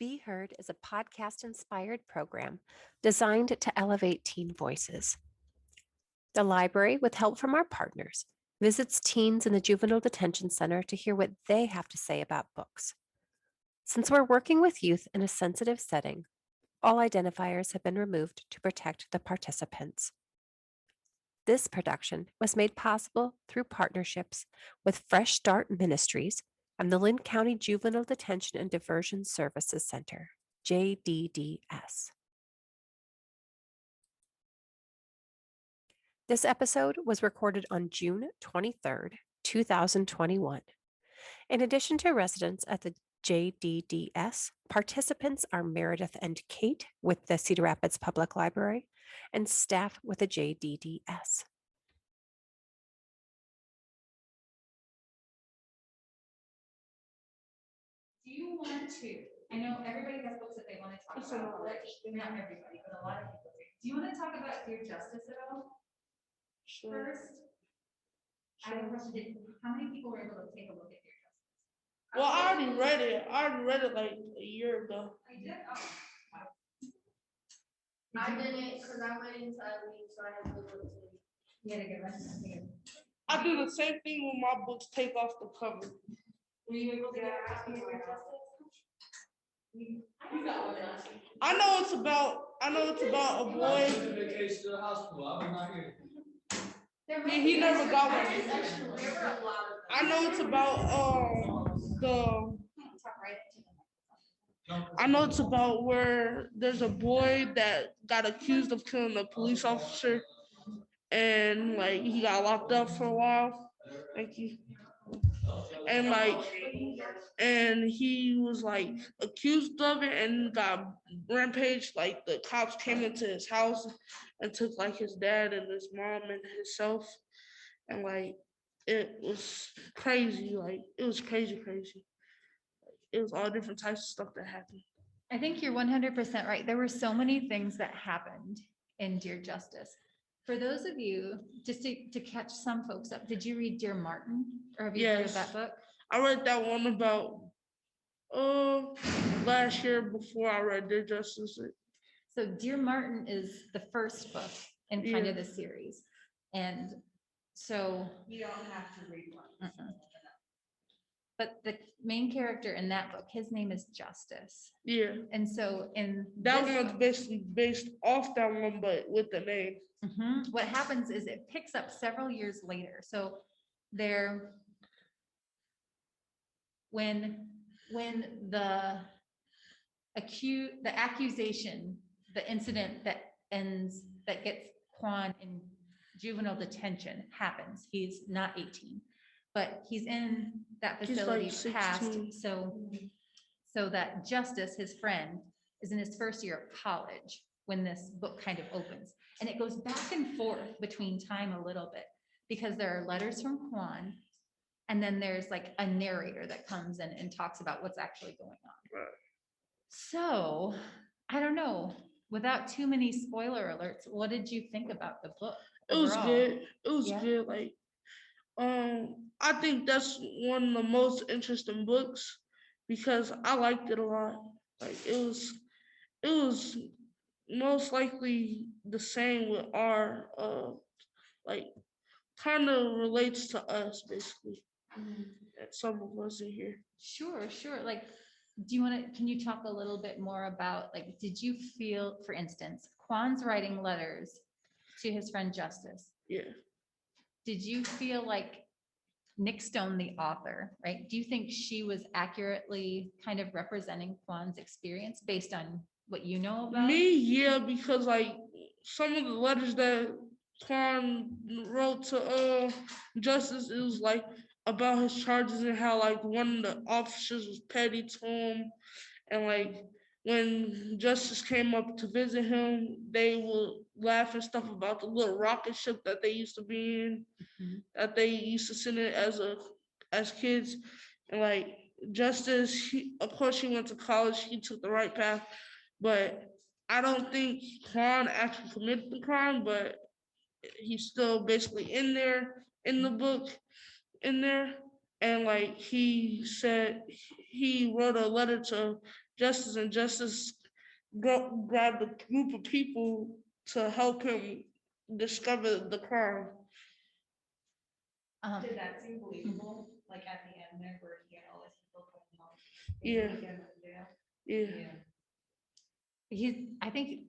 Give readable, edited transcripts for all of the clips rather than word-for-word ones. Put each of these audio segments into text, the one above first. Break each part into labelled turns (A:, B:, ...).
A: Be Heard is a podcast inspired program designed to elevate teen voices. The library, with help from our partners, visits teens in the Juvenile Detention Center to hear what they have to say about books. Since we're working with youth in a sensitive setting, all identifiers have been removed to protect the participants. This production was made possible through partnerships with Fresh Start Ministries and the Lynn County Juvenile Detention and Diversion Services Center, JDDS. This episode was recorded on June 23rd, 2021. In addition to residents at the JDDS, participants are Meredith and Kate with the Cedar Rapids Public Library and staff with the JDDS.
B: Do you want to? I know everybody has books that they want to talk about already. Not everybody, but a lot of people do. Do you want to talk about Dear Justice at all? Sure. First, I have a question. How many people were able to take a look at Dear Justice?
C: Well, I already read it. I already read it like a year ago.
B: I did? Oh, wow.
D: I didn't because I went inside week, so I had to look too.
B: You had a good one.
C: I do the same thing when my books take off the cover.
B: Were you able to get a copy of Dear Justice?
C: I know it's about a boy. He never got one. I know it's about where there's a boy that got accused of killing a police officer, and like he got locked up for a while. Thank you. And he was like accused of it and got rampaged. Like the cops came into his house and took like his dad and his mom and himself, and like it was crazy. Like it was crazy. It was all different types of stuff that happened.
B: I think you're 100% right. There were so many things that happened in Dear Justice. For those of you, just to catch some folks up, did you read Dear Martin, or have you heard of that book?
C: I read that one about last year before I read Dear Justice.
B: So Dear Martin is the first book in kind of the series. And so
D: You don't have to read one.
B: But the main character in that book, his name is Justice.
C: Yeah.
B: And so in
C: that one's basically based off that one, but with the name.
B: What happens is it picks up several years later. So when the accusation, the incident that gets Quan in juvenile detention happens. He's not 18, but he's in that facility past. So that Justice, his friend, is in his first year of college when this book kind of opens. And it goes back and forth between time a little bit because there are letters from Quan, and then there's like a narrator that comes in and talks about what's actually going on.
C: Right.
B: So I don't know, without too many spoiler alerts, what did you think about the book?
C: It was good. It was good. Like, I think that's one of the most interesting books because I liked it a lot. Like it was most likely the same with our like kind of relates to us basically. Some of us in here.
B: Sure. Like, can you talk a little bit more about, like, did you feel, for instance, Quan's writing letters to his friend Justice?
C: Yeah.
B: Did you feel like Nick Stone, the author, right? Do you think she was accurately kind of representing Quan's experience based on what you know about?
C: Me, yeah, because like some of the letters that Quan wrote to Justice, it was like about his charges and how like one of the officers was petty to him, and like when Justice came up to visit him, they would laugh and stuff about the little rocket ship that they used to be in, that they used to sit in as kids, and like Justice, of course, he went to college, he took the right path, but I don't think Quan actually committed the crime, but he's still basically in there in the book in there. And like he said, he wrote a letter to Justice, and Justice grabbed a group of people to help him discover the crime.
B: Did that seem believable? Like at the end there where he had all his people coming home?
C: Yeah. Yeah.
B: I think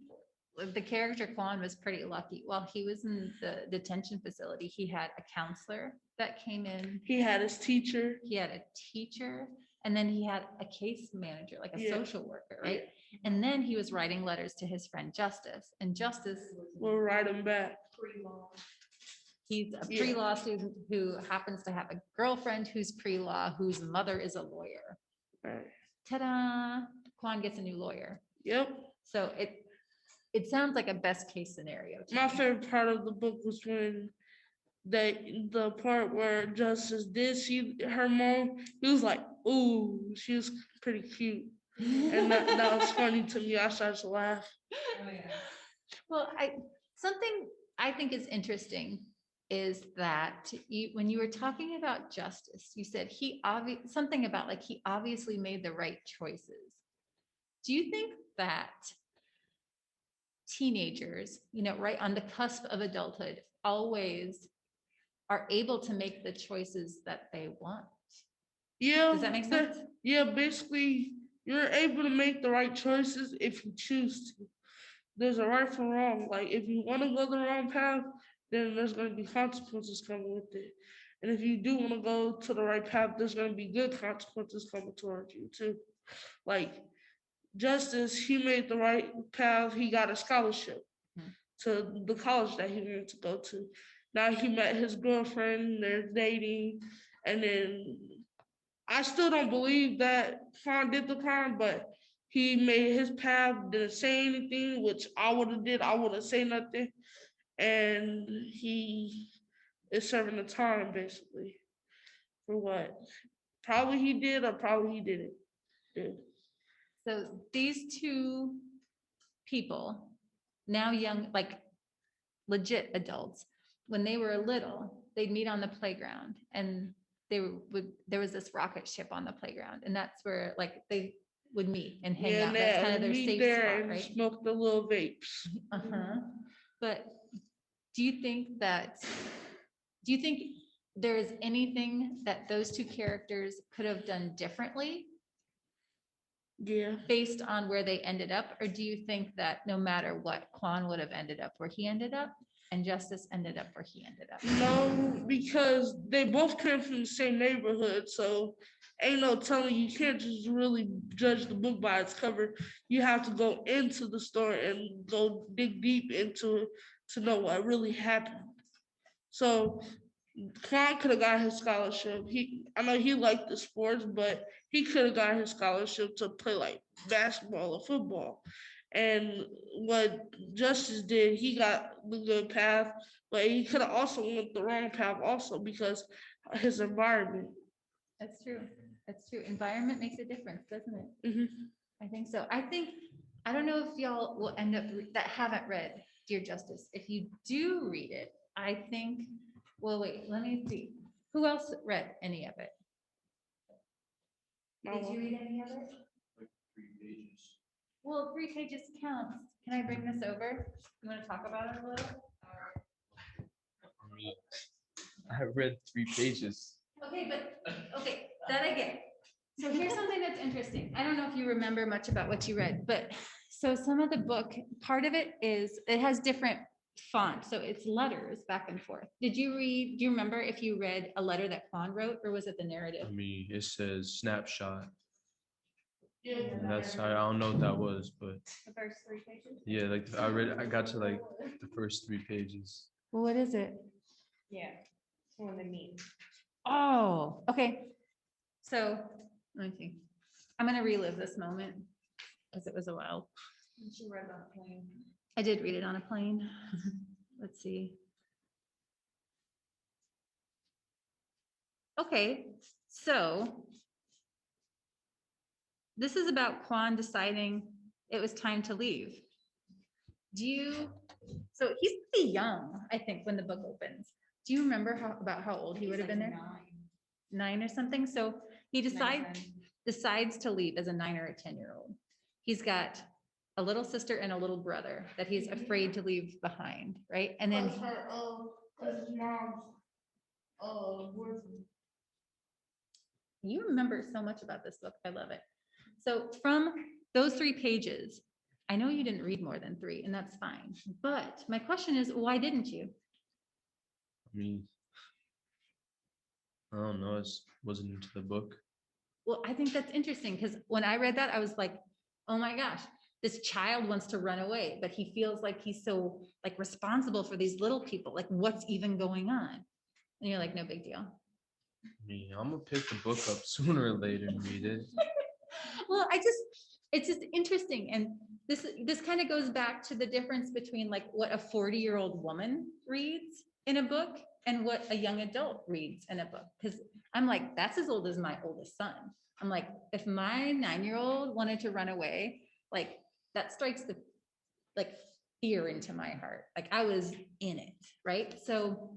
B: the character Quan was pretty lucky. While he was in the detention facility, he had a counselor that came in.
C: He had his teacher.
B: He had a teacher, and then he had a case manager, like a
C: Yeah.
B: social worker, right? And then he was writing letters to his friend Justice, and Justice
C: We'll write him back.
B: he's a
C: Yeah.
B: pre-law student who happens to have a girlfriend who's pre-law, whose mother is a lawyer.
C: Right.
B: Ta-da! Quan gets a new lawyer.
C: Yep.
B: So it sounds like a best case scenario. to
C: My
B: me.
C: favorite part of the book was when the part where Justice did see her mom. He was like, "Ooh, she was pretty cute," and that was funny to me. I started to laugh.
B: Well, something I think is interesting is that when you were talking about Justice, you said something about like he obviously made the right choices. Do you think that teenagers, right on the cusp of adulthood, always are able to make the choices that they want?
C: Yeah.
B: Does that make sense?
C: Yeah, basically, you're able to make the right choices if you choose to. There's a right from wrong. Like if you want to go the wrong path, then there's going to be consequences coming with it. And if you do want to go to the right path, there's going to be good consequences coming towards you too. Like Justice, he made the right path. He got a scholarship to the college that he wanted to go to. Now he met his girlfriend, they're dating, and then I still don't believe that Quan did the crime, but he made his path, didn't say anything, which I would have did. I wouldn't say nothing. And he is serving the time basically for what probably he did or probably he didn't do.
B: So these two people, now young, like legit adults, when they were little, they'd meet on the playground, and there was this rocket ship on the playground, and that's where like they would meet and hang out. That's kind of their
C: meet
B: safe
C: there
B: spot,
C: and
B: right?
C: smoke the little vapes.
B: But do you think there is anything that those two characters could have done differently
C: Yeah.
B: based on where they ended up? Or do you think that no matter what, Quan would have ended up where he ended up and Justice ended up where he ended up?
C: No, because they both came from the same neighborhood, so ain't no telling. You can't just really judge the book by its cover. You have to go into the story and go dig deep into it to know what really happened. So Quan could have got his scholarship. I know he liked the sports, but he could have got his scholarship to play like basketball or football. And what Justice did, he got the good path, but he could have also went the wrong path also because his environment.
B: That's true. That's true. Environment makes a difference, doesn't it?
C: Mhm.
B: I think so. I don't know if y'all will end up that haven't read Dear Justice. If you do read it, I think, well, wait, let me see. Who else read any of it? Did you read any of it?
E: Like 3 pages.
B: Well, 3 pages counts. Can I bring this over? You want to talk about it a little?
E: I read 3 pages.
B: Okay, that I get. So here's something that's interesting. I don't know if you remember much about what you read, but so some of the book, part of it has different fonts. So it's letters back and forth. Do you remember if you read a letter that Quan wrote, or was it the narrative?
E: I mean, it says snapshot.
C: Yeah.
E: And I don't know what that was, but
B: The first 3 pages?
E: yeah, like I got to like the first 3 pages.
B: Well, what is it?
F: Yeah, it's one of the meat.
B: Oh, okay. So, let me see. I'm gonna relive this moment because it was a while.
F: She read on a plane.
B: I did read it on a plane. Let's see. Okay, so this is about Quan deciding it was time to leave. So he's pretty young, I think, when the book opens. Do you remember about how old he would have been there? 9 or something? So he decides, decides to leave as a 9 or a 10-year-old. He's got a little sister and a little brother that he's afraid to leave behind, right? And then
C: Cause her, cause his mom's, boyfriend.
B: you remember so much about this book. I love it. So from those 3 pages, I know you didn't read more than 3, and that's fine. But my question is, why didn't you?
E: I mean, I don't know. I wasn't into the book.
B: Well, I think that's interesting because when I read that, I was like, oh my gosh, this child wants to run away, but he feels like he's so like responsible for these little people. Like, what's even going on? And you're like, no big deal.
E: I mean, I'm gonna pick the book up sooner or later and read it.
B: Well, it's just interesting. And this kind of goes back to the difference between like what a 40-year-old woman reads in a book and what a young adult reads in a book. Because I'm like, that's as old as my oldest son. I'm like, if my 9-year-old wanted to run away, like that strikes the like fear into my heart. Like I was in it, right? So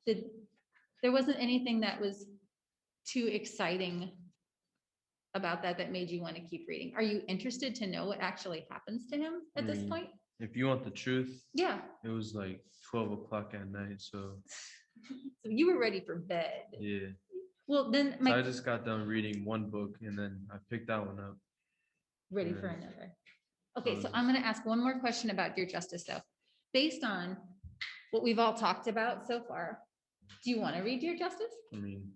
B: there wasn't anything that was too exciting about that made you want to keep reading. Are you interested to know what actually happens to him at this point?
E: If you want the truth,
B: Yeah.
E: it was like 12 o'clock at night. So
B: So you were ready for bed.
E: yeah.
B: Well, then
E: So I
B: my
E: just got done reading one book and then I picked that one up.
B: ready for another. Okay, so I'm going to ask one more question about Dear Justice though. Based on what we've all talked about so far, do you want to read Dear Justice?
E: I mean,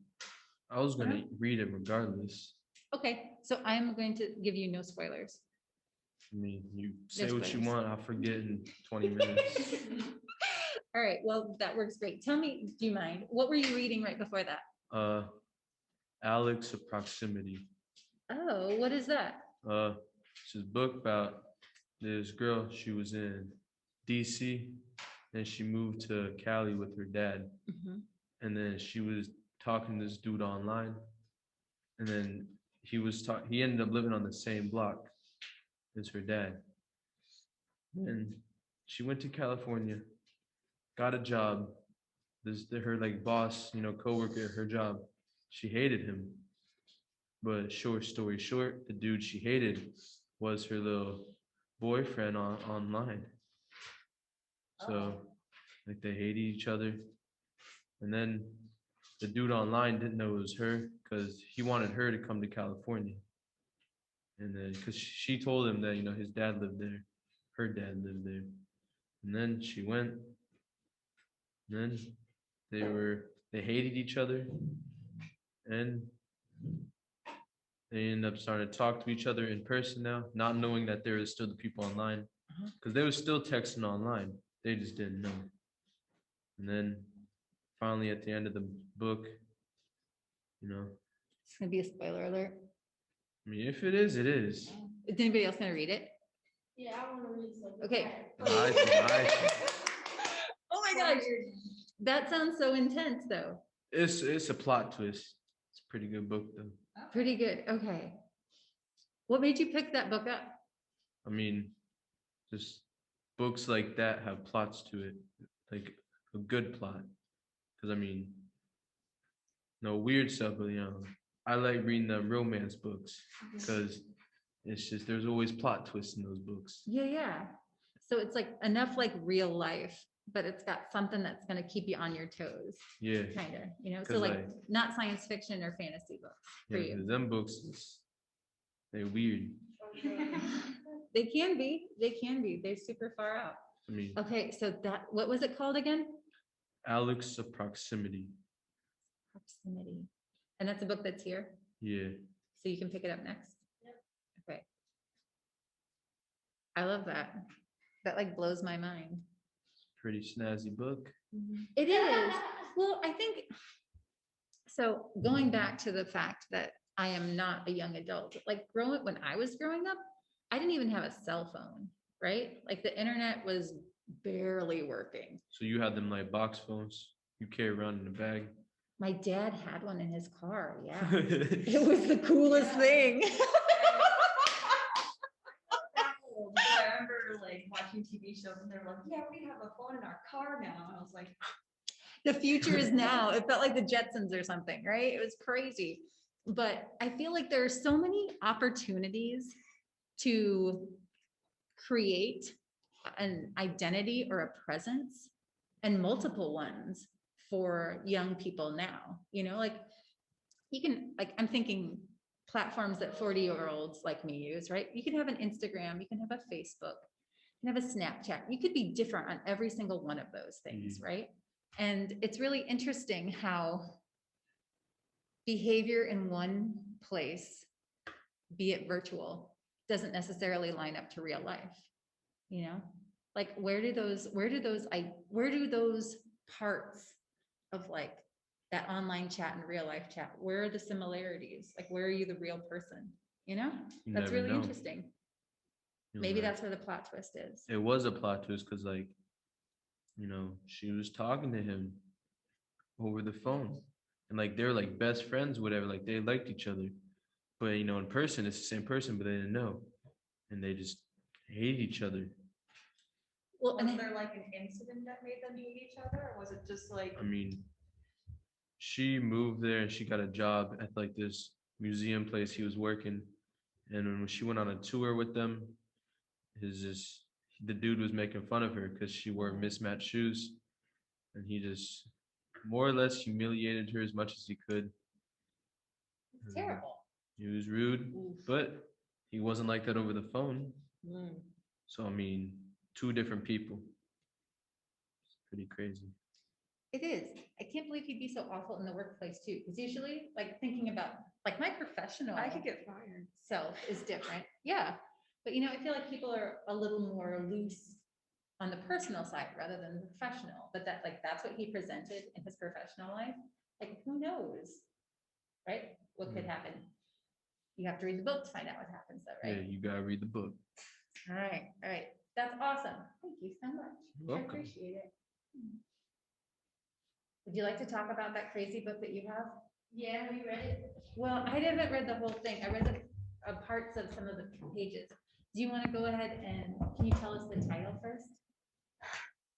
E: I was gonna read it regardless.
B: Okay, so I'm going to give you no spoilers.
E: I mean, you say
B: There's
E: what you
B: spoilers.
E: want, I'll forget in 20 minutes.
B: All right, well, that works great. Tell me, do you mind? What were you reading right before that?
E: Alex of Proximity.
B: Oh, what is that?
E: It's a book about this girl. She was in DC, and she moved to Cali with her dad.
B: Mhm.
E: And then she was talking to this dude online, and then he ended up living on the same block as her dad. And she went to California, got a job. Her like boss, coworker at her job, she hated him. But short story short, the dude she hated was her little boyfriend online. So like they hated each other. And then the dude online didn't know it was her because he wanted her to come to California. And then because she told him that, his dad lived there, her dad lived there. And then she went. And then they hated each other. And they ended up starting to talk to each other in person now, not knowing that there was still the people online. Because they were still texting online. They just didn't know. And then finally at the end of the book,
B: It's gonna be a spoiler alert.
E: I mean, if it is, it is.
B: Is anybody else gonna read it?
D: Yeah, I wanna read something.
B: Okay.
E: I
B: Oh my gosh, that sounds so intense though.
E: It's a plot twist. It's a pretty good book though.
B: Pretty good, okay. What made you pick that book up?
E: I mean, just books like that have plots to it, like a good plot. Because I mean, no weird stuff, but I like reading the romance books because it's just there's always plot twists in those books.
B: Yeah. So it's like enough like real life, but it's got something that's gonna keep you on your toes,
E: Yeah,
B: kind of, so
E: 'Cause,
B: like not science fiction or fantasy books for
E: yeah, 'cause
B: you.
E: them books, they're weird.
B: They can be, they're super far out.
E: I mean,
B: Okay, so what was it called again?
E: Alex of Proximity.
B: Proximity. And that's a book that's here,
E: Yeah,
B: so you can pick it up next? Okay. I love that. That like blows my mind.
E: pretty snazzy book.
B: It is. Well, I think, so going back to the fact that I am not a young adult, like when I was growing up, I didn't even have a cell phone, right? Like the internet was barely working.
E: So you had them like box phones you carry around in a bag.
B: My dad had one in his car, yeah. It was the coolest thing.
F: I remember like watching TV shows and they're like, yeah, we have a phone in our car now. And I was like,
B: The future is now. It felt like the Jetsons or something, right? It was crazy. But I feel like there are so many opportunities to create an identity or a presence, and multiple ones for young people now, like you can, like, I'm thinking platforms that 40-year-olds like me use, right? You can have an Instagram, you can have a Facebook, you can have a Snapchat. You could be different on every single one of those things, right? And it's really interesting how behavior in one place, be it virtual, doesn't necessarily line up to real life. Like where do those parts of like that online chat and real life chat, where are the similarities? Like where are you the real person?
E: You
B: That's
E: never
B: really
E: know.
B: interesting.
E: You'll
B: Maybe
E: never-
B: that's where the plot twist is.
E: It was a plot twist because, like, she was talking to him over the phone, and like they're like best friends, whatever. Like they liked each other, but in person, it's the same person, but they didn't know, and they just hate each other.
B: Well, and
F: Was
B: then,
F: there like an incident that made them hate each other, or was it just like?
E: I mean, she moved there and she got a job at like this museum place he was working, and when she went on a tour with them, the dude was making fun of her because she wore mismatched shoes, and he just more or less humiliated her as much as he could.
B: it's terrible.
E: He was rude, but he wasn't like that over the phone.
B: Mm.
E: So I mean, two different people. It's pretty crazy.
B: It is. I can't believe he'd be so awful in the workplace too. Because usually, like thinking about like my professional
F: I could get fired.
B: self is different. Yeah. But I feel like people are a little more loose on the personal side rather than the professional. But that's what he presented in his professional life. Like who knows? Right? What could happen? You have to read the book to find out what happens though,
E: Yeah,
B: right?
E: you gotta read the book.
B: All right. All right. That's awesome. Thank you so much.
E: You're
B: I
E: welcome.
B: appreciate it. Would you like to talk about that crazy book that you have?
D: Yeah, have you read it?
B: Well, I haven't read the whole thing. I read the parts of some of the pages. Do you want to go ahead and can you tell us the title first?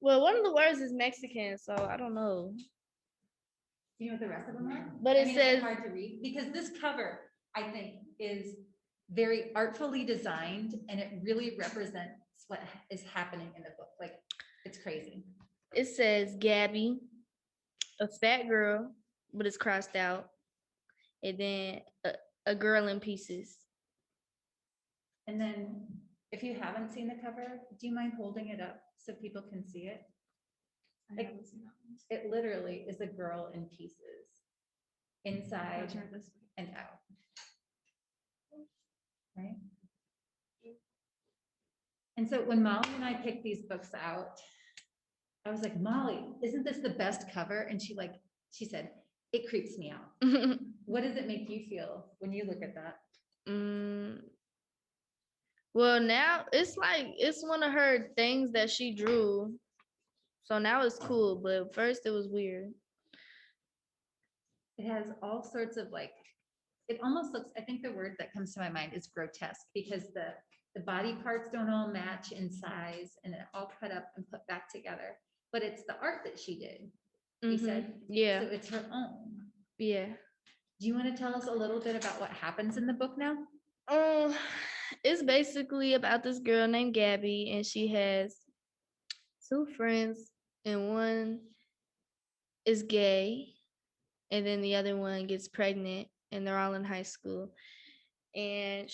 G: Well, one of the words is Mexican, so I don't know.
B: Do you know what the rest of them are?
G: But it
B: It's
G: says-
B: hard to read because this cover, I think, is very artfully designed and it really represents what is happening in the book. Like it's crazy.
G: It says Gabby, a fat girl, but it's crossed out, and then a girl in pieces.
B: And then if you haven't seen the cover, do you mind holding it up so people can see it?
F: I haven't seen that one.
B: It literally is a girl in pieces,
F: I'll
B: inside
F: turn it this way.
B: and out. Right? And so when Molly and I picked these books out, I was like, Molly, isn't this the best cover? And she said, it creeps me out. What does it make you feel when you look at that?
G: Well, now it's one of her things that she drew. So now it's cool, but first it was weird.
B: It has all sorts of it almost looks, I think the word that comes to my mind is grotesque because the body parts don't all match in size and it all cut up and put back together. But it's the art that she did. You said,
G: Yeah,
B: so it's her own.
G: yeah.
B: Do you want to tell us a little bit about what happens in the book now?
G: It's basically about this girl named Gabby, and she has two friends, and one is gay, and then the other one gets pregnant, and they're all in high school. And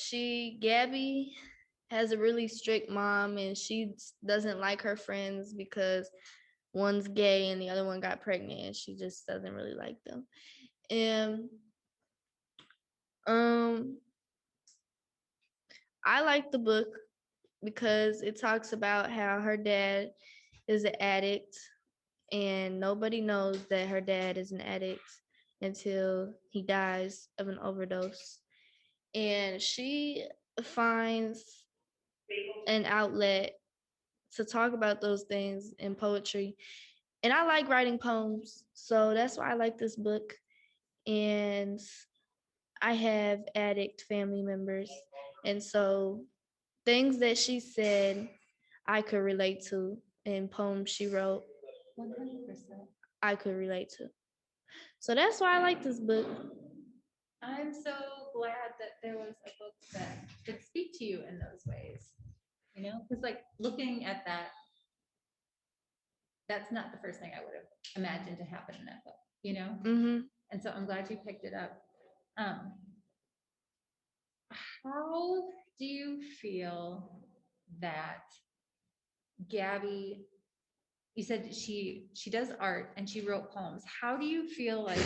G: Gabby has a really strict mom, and she doesn't like her friends because one's gay and the other one got pregnant, and she just doesn't really like them. And I like the book because it talks about how her dad is an addict and nobody knows that her dad is an addict until he dies of an overdose. And she finds an outlet to talk about those things in poetry. And I like writing poems, so that's why I like this book. And I have addict family members. And so things that she said I could relate to in poems she wrote,
B: 100%.
G: I could relate to. So that's why I like this book.
B: I'm so glad that there was a book that could speak to you in those ways. You know, because like looking at that, that's not the first thing I would have imagined to happen in that book, you know?
G: Mm-hmm.
B: And so I'm glad you picked it up. How do you feel that Gabby, you said she does art and she wrote poems. How do you feel like,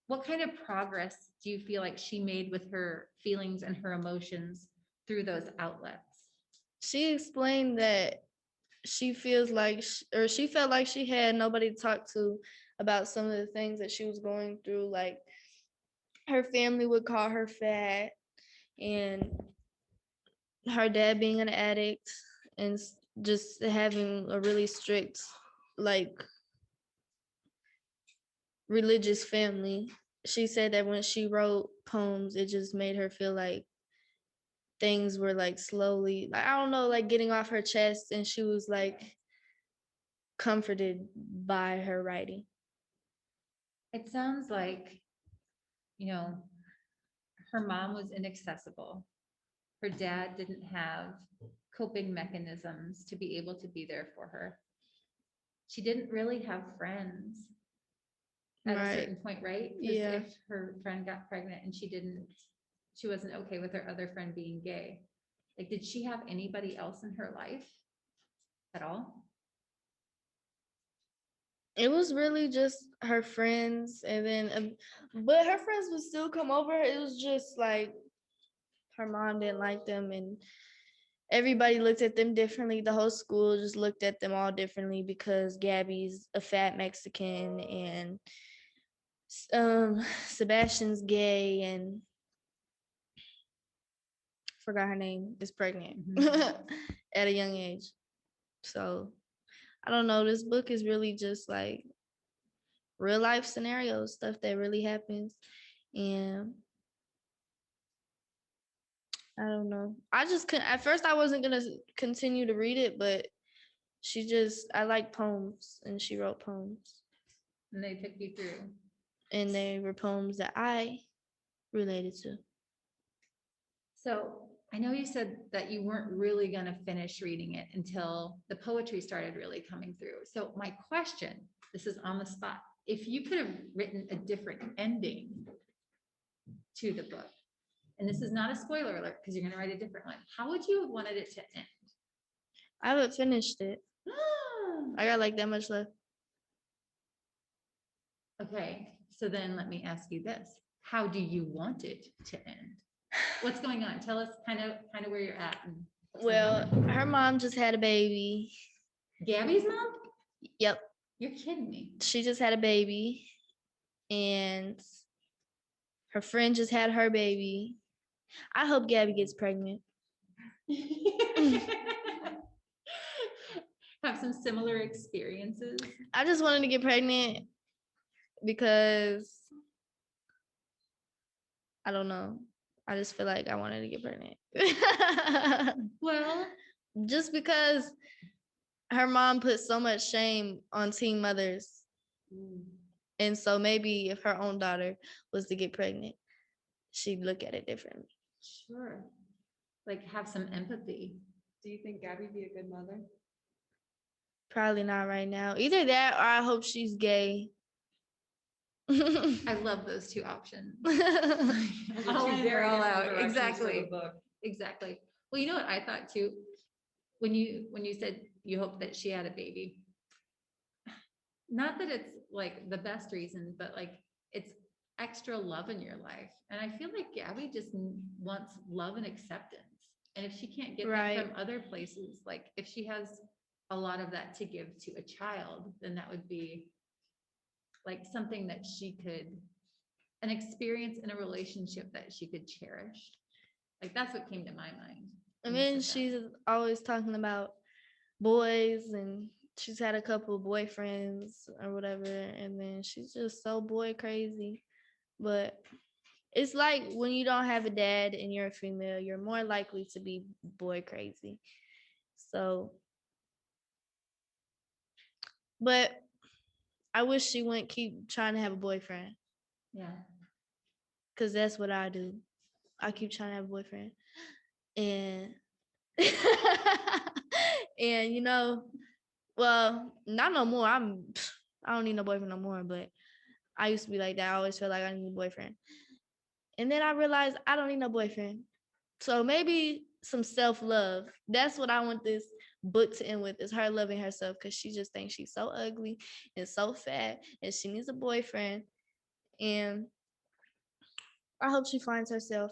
B: what kind of progress do you feel like she made with her feelings and her emotions through those outlets?
G: She explained that she feels like, or she felt like she had nobody to talk to about some of the things that she was going through. Like her family would call her fat, and her dad being an addict, and just having a really strict, like, religious family. She said that when she wrote poems, it just made her feel like things were like slowly, like, I don't know, like getting off her chest, and she was like comforted by her writing.
B: It sounds like, you know, her mom was inaccessible. Her dad didn't have coping mechanisms to be able to be there for her. She didn't really have friends at a
G: Right.
B: certain point, right? 'Cause
G: Yeah.
B: if her friend got pregnant and she wasn't okay with her other friend being gay, like, did she have anybody else in her life at all?
G: It was really just her friends, and then, but her friends would still come over. It was just like her mom didn't like them, and everybody looked at them differently. The whole school just looked at them all differently because Gabby's a fat Mexican, and Sebastian's gay, and forgot her name, is pregnant at a young age. So I don't know. This book is really just like real life scenarios, stuff that really happens. And I don't know. I just couldn't, at first I wasn't gonna continue to read it, but I like poems, and she wrote poems,
B: And they took you through.
G: and they were poems that I related to.
B: So I know you said that you weren't really gonna finish reading it until the poetry started really coming through. So my question, this is on the spot, if you could have written a different ending to the book, and this is not a spoiler alert because you're gonna write a different one, how would you have wanted it to end?
G: I haven't finished it. I got like that much left.
B: Okay, so then let me ask you this. How do you want it to end? What's going on? Tell us kind of where you're at. And what's going
G: Well,
B: on.
G: her mom just had a baby.
B: Gabby's mom?
G: Yep.
B: You're kidding me.
G: She just had a baby, and her friend just had her baby. I hope Gabby gets pregnant.
B: Have some similar experiences.
G: I just wanted to get pregnant because I don't know. I just feel like I wanted to get pregnant.
B: Well,
G: just because her mom put so much shame on teen mothers. And so maybe if her own daughter was to get pregnant, she'd look at it differently.
B: sure. Like have some empathy.
F: Do you think Gabby'd be a good mother?
G: Probably not right now. Either that or I hope she's gay.
B: I love those two options. All in or all out. Exactly. Exactly. Well, you know what I thought too? When you said you hope that she had a baby. Not that it's like the best reason, but like it's extra love in your life. And I feel like Gabby just wants love and acceptance. And if she can't get that from other places, like if she has a lot of that to give to a child, then that would be like something that she could, an experience in a relationship that she could cherish. Like that's what came to my mind.
G: I
B: when you
G: mean,
B: said that.
G: she's always talking about boys, and she's had a couple of boyfriends or whatever, and then she's just so boy crazy. But it's like when you don't have a dad and you're a female, you're more likely to be boy crazy. So, but I wish she wouldn't keep trying to have a boyfriend.
B: Yeah.
G: because that's what I do. I keep trying to have a boyfriend. And and well, not no more. I don't need no boyfriend no more, but I used to be like that. I always felt like I need a boyfriend. And then I realized I don't need no boyfriend. So maybe some self-love. That's what I want this book to end with, is her loving herself, because she just thinks she's so ugly and so fat and she needs a boyfriend. And I hope she finds herself.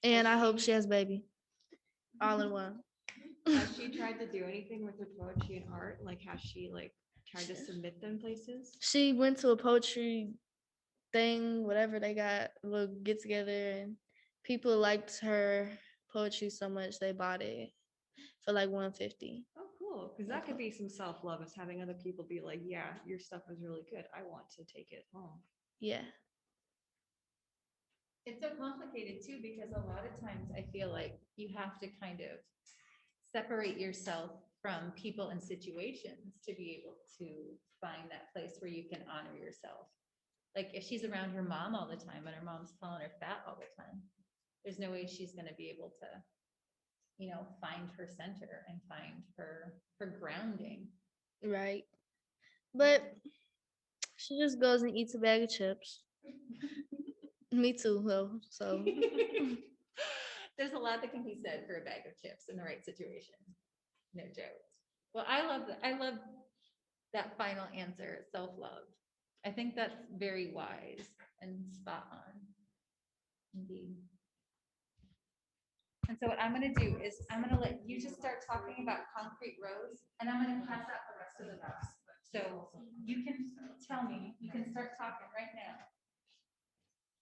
G: And I hope she has a baby. All in one.
F: Has she tried to do anything with her poetry and art? Like, has she like tried to submit them places?
G: She went to a poetry thing, whatever they got, a little get together, and people liked her poetry so much they bought it for like $150.
F: Oh, cool. Because that could be some self-love, is having other people be like, yeah, your stuff is really good. I want to take it home.
G: Yeah.
B: It's so complicated too, because a lot of times I feel like you have to kind of separate yourself from people and situations to be able to find that place where you can honor yourself. Like if she's around her mom all the time and her mom's calling her fat all the time, there's no way she's gonna be able to, find her center and find her grounding.
G: Right. But she just goes and eats a bag of chips. Me too, though. So
B: There's a lot that can be said for a bag of chips in the right situation. No jokes. Well, I love that. I love that final answer, self-love. I think that's very wise and spot on. Indeed. And so what I'm gonna do is I'm gonna let you just start talking about concrete roads, and I'm gonna pass out the rest of the books. So you can tell me, you can start talking right now.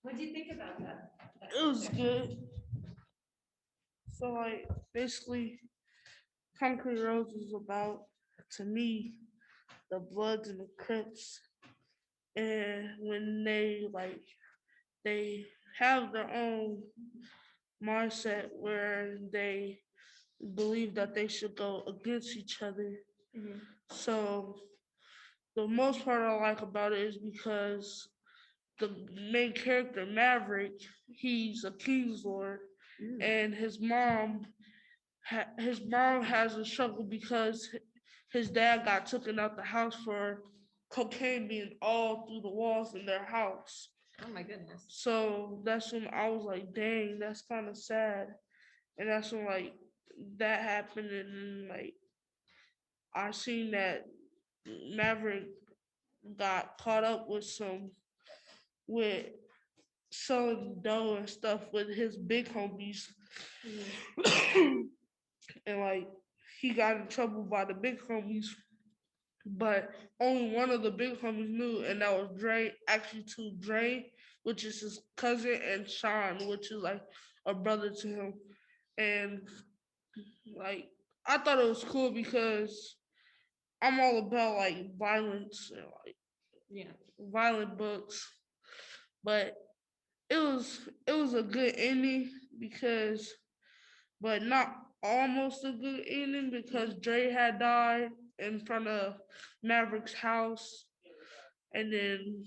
B: What do you think about that?
C: It was good. So like basically Concrete Rose is about, to me, the Bloods and the Crips. And when they have their own mindset where they believe that they should go against each other. So the most part I like about it is because the main character Maverick, he's a Kingslord, and his mom has a struggle because his dad got taken out the house for cocaine being all through the walls in their house.
F: Oh my goodness.
C: So that's when I was like, dang, that's kind of sad. And that's when like that happened, and then like I seen that Maverick got caught up with selling dough and stuff with his big homies. And like he got in trouble by the big homies, but only one of the big homies knew, and that was Dre. Actually, to Dre, which is his cousin, and Sean, which is like a brother to him. And like I thought it was cool because I'm all about like violence and like
F: Yeah.
C: violent books, but it was a good ending because, but not almost a good ending because Dre had died in front of Maverick's house, and then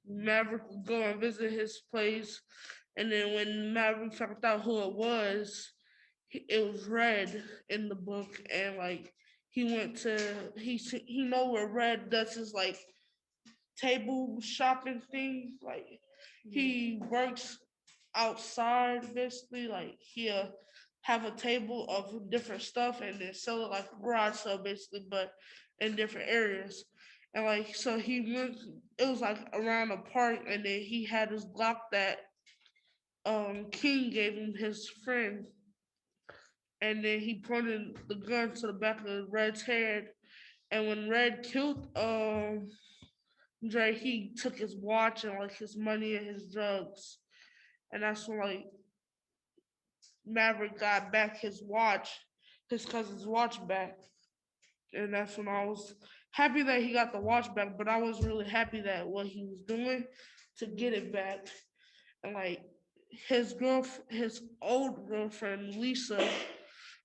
C: Maverick would go and visit his place, and then when Maverick found out who it was, it was Red in the book, and like he know where Red does his like table shopping thing. Like he works outside basically. Like he'll have a table of different stuff and then sell it like a garage sale basically, but in different areas. And like so he went. It was like around a park, and then he had his Glock that King gave him, his friend, and then he pointed the gun to the back of Red's head. And when Red killed Dre, he took his watch and like his money and his drugs. And that's when like Maverick got back his watch, his cousin's watch back. And that's when I was happy that he got the watch back, but I was really happy that what he was doing to get it back. And like his old girlfriend Lisa,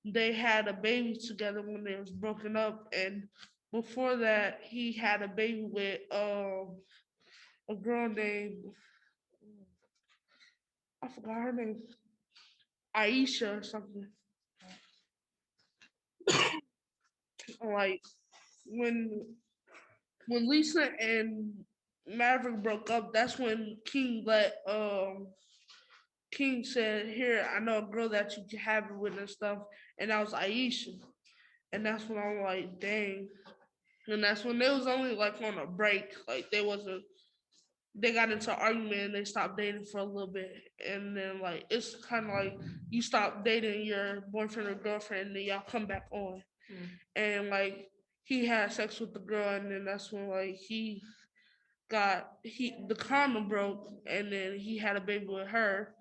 C: they had a baby together when they was broken up, and before that he had a baby with a girl named, I forgot her name, Aisha or something. Like when Lisa and Maverick broke up, that's when King said, "Here, I know a girl that you can have it with and stuff," and that was Aisha. And that's when I'm like, dang. And that's when they was only like on a break. Like they got into an argument and they stopped dating for a little bit. And then like it's kind of like you stop dating your boyfriend or girlfriend and then y'all come back on. And like he had sex with the girl and then that's when like the condom broke and then he had a baby with her.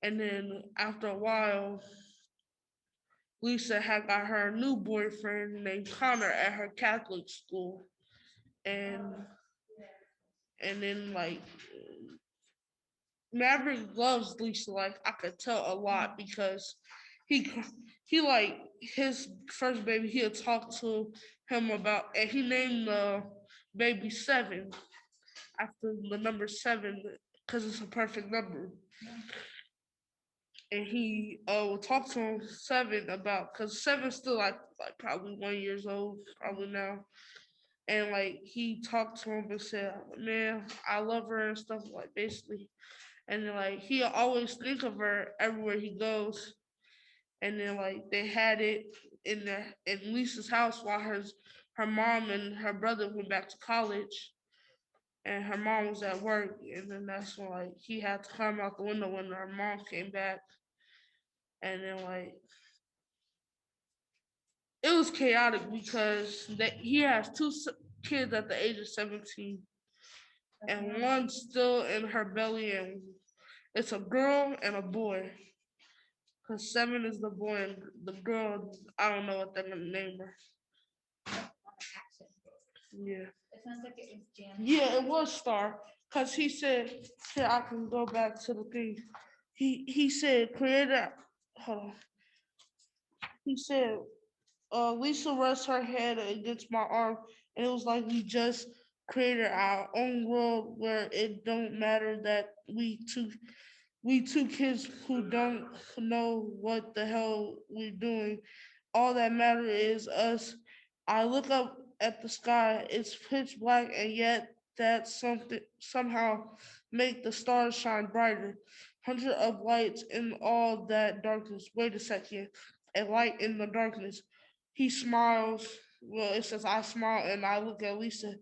C: And then after a while, Lisa had got her new boyfriend named Connor at her Catholic school. And then like Maverick loves Lisa, like I could tell a lot because he like his first baby, he'll talk to him about, and he named the baby 7 after the number 7 because it's a perfect number. And he will talk to him 7 about, because 7's still like probably 1 years old probably now. And like he talked to him and said, "Man, I love her and stuff," like basically. And then like he always think of her everywhere he goes. And then like they had it in Lisa's house while her mom and her brother went back to college, and her mom was at work. And then that's when like he had to climb out the window when her mom came back. And then like it was chaotic because he has 2 kids at the age of 17, and one's still in her belly, and it's a girl and a boy. Cause 7 is the boy and the girl, I don't know what they're gonna name her. Yeah.
B: It sounds like it was Jan.
C: Yeah, it was Star. Cause he said, here I can go back to the thing. He said, creator, hold on. He said, Lisa rests her head against my arm, and it was like we just created our own world where it don't matter that we two kids who don't know what the hell we're doing. All that matters is us. I look up at the sky, it's pitch black, and yet that something somehow make the stars shine brighter. Hundreds of lights in all that darkness. Wait a second, a light in the darkness. He smiles. Well, it says I smile and I look at Lisa,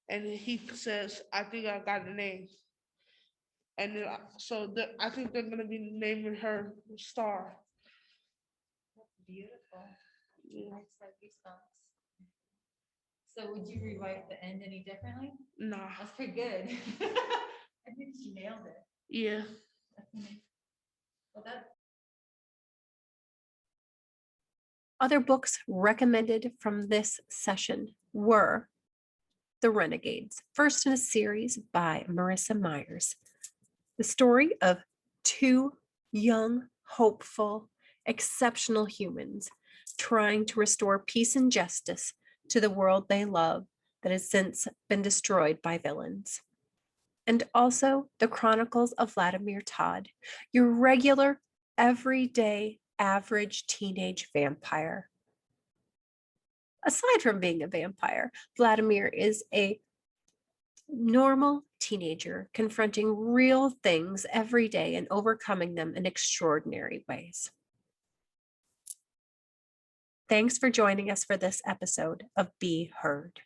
C: and he says, "I think I got a name." And then I think they're gonna be naming her Star.
B: Beautiful.
C: Yeah.
B: It's like goosebumps. So would you rewrite the end any differently?
C: Nah.
B: That's pretty good. I think she nailed it.
C: Yeah.
B: Well, that
A: Other books recommended from this session were The Renegades, first in a series by Marissa Myers. The story of 2 young, hopeful, exceptional humans trying to restore peace and justice to the world they love that has since been destroyed by villains. And also The Chronicles of Vladimir Todd, your regular, everyday, average teenage vampire. Aside from being a vampire, Vladimir is a normal teenager confronting real things every day and overcoming them in extraordinary ways. Thanks for joining us for this episode of Be Heard.